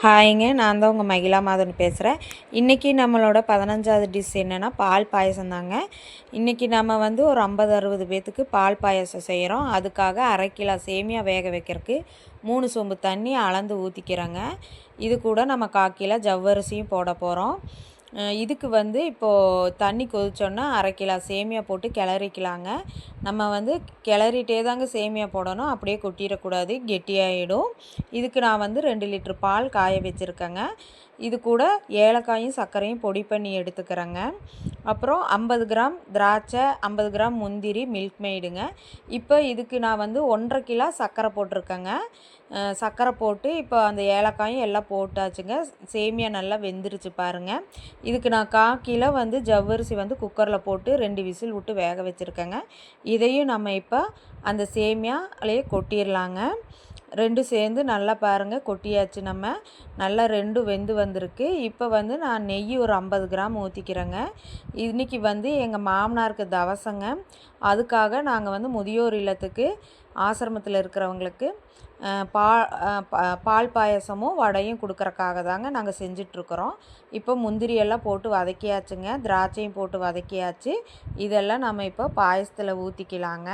ஹாய்ங்க, நான் தான் உங்கள் மகிழா மாதன் பேசுகிறேன். இன்றைக்கி நம்மளோட 15வது டிஷ் என்னென்னா பால் பாயசம் தாங்க. இன்றைக்கி நம்ம வந்து ஒரு 50-60 பேர்த்துக்கு பால் பாயசம் செய்கிறோம். அதுக்காக 1/2 கிலோ சேமியா வேக வைக்கிறதுக்கு 3 சொம்பு தண்ணி அளந்து ஊற்றிக்கிறோங்க. இது கூட நம்ம 1/4 கிலோ ஜவ்வரிசியும் போட போகிறோம். இதுக்கு வந்து இப்போது தண்ணி கொதிச்சோன்னா 1/2 கிலோ சேமியா போட்டு கிளறிக்கலாங்க. நம்ம வந்து கிளறிட்டே தாங்க சேமியா போடணும், அப்படியே கொட்டிடக்கூடாது, கெட்டியாகிடும். இதுக்கு நான் வந்து 2 லிட்டர் பால் காய வச்சுருக்கேங்க. இது கூட ஏலக்காயும் சர்க்கரையும் பொடி பண்ணி எடுத்துக்கிறேங்க. அப்புறம் 50 கிராம் திராட்சை, 50 கிராம் முந்திரி, மில்க் மெய்டுங்க. இப்போ இதுக்கு நான் வந்து 1/2 கிலோ சர்க்கரை போட்டிருக்கேங்க. சர்க்கரை போட்டு இப்போ அந்த ஏலக்காயும் எல்லாம் போட்டாச்சுங்க. சேமியா நல்லா வெந்துருச்சு பாருங்கள். இதுக்கு நான் 1/4 கிலோ வந்து ஜவ்வரிசி வந்து குக்கரில் போட்டு 2 விசில் விட்டு வேக வச்சுருக்கேங்க. இதையும் நம்ம இப்போ அந்த சேமியாலேயே கொட்டிடலாங்க. 2 சேர்ந்து நல்லா பாருங்கள் கொட்டியாச்சு. நம்ம நல்லா 2 வெந்து வந்திருக்கு. இப்போ வந்து நான் நெய் ஒரு 50 கிராம் ஊற்றிக்கிறேங்க. இன்றைக்கி வந்து எங்கள் மாமனாருக்கு தவசங்க. அதுக்காக நாங்கள் வந்து முதியோர் இல்லத்துக்கு ஆசிரமத்தில் இருக்கிறவங்களுக்கு பால் பாயசமும் வடையும் கொடுக்குறக்காக தாங்க நாங்கள் செஞ்சிட்ருக்குறோம். இப்போ முந்திரியெல்லாம் போட்டு வதக்கியாச்சுங்க, திராட்சையும் போட்டு வதக்கியாச்சு. இதெல்லாம் நம்ம இப்போ பாயசத்தில் ஊற்றிக்கலாங்க.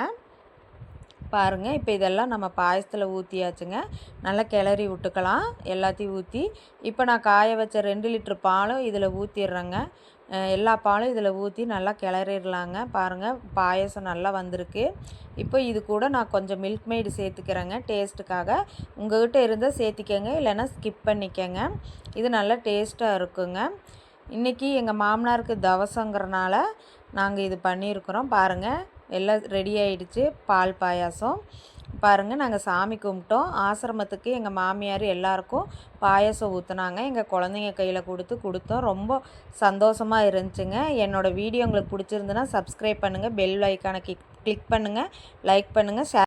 பாருங்கள், இப்போ இதெல்லாம் நம்ம பாயசத்தில் ஊற்றியாச்சுங்க. நல்லா கிளறி விட்டுக்கலாம் எல்லாத்தையும் ஊற்றி. இப்போ நான் காய வச்ச 2 லிட்ரு பாலும் இதில் ஊற்றிடுறேங்க. எல்லா பாலும் இதில் ஊற்றி நல்லா கிளறிடலாங்க. பாருங்கள், பாயசம் நல்லா வந்திருக்கு. இப்போ இது கூட நான் கொஞ்சம் மில்க் மெய்டு சேர்த்துக்கிறேங்க டேஸ்ட்டுக்காக. உங்கள்கிட்ட இருந்தால் சேர்த்திக்கங்க, இல்லைன்னா ஸ்கிப் பண்ணிக்கங்க. இது நல்லா டேஸ்ட்டாக இருக்குங்க. இன்றைக்கி எங்கள் மாமனாருக்கு தவசங்கிறனால நாங்கள் இது பண்ணியிருக்கிறோம். பாருங்கள், எல்லாம் ரெடி ஆகிடுச்சு பால் பாயாசம். பாருங்கள், நாங்கள் சாமி கும்பிட்டோம். ஆசிரமத்துக்கு எங்கள் மாமியார் எல்லாருக்கும் பாயாசம் ஊற்றுனாங்க. எங்கள் குழந்தைங்க கையில் கொடுத்தோம். ரொம்ப சந்தோஷமாக இருந்துச்சுங்க. என்னோடய வீடியோ உங்களுக்கு பிடிச்சிருந்துன்னா சப்ஸ்கிரைப் பண்ணுங்கள், பெல் ஐக்கானை கிளிக் பண்ணுங்கள், லைக் பண்ணுங்கள், ஷேர்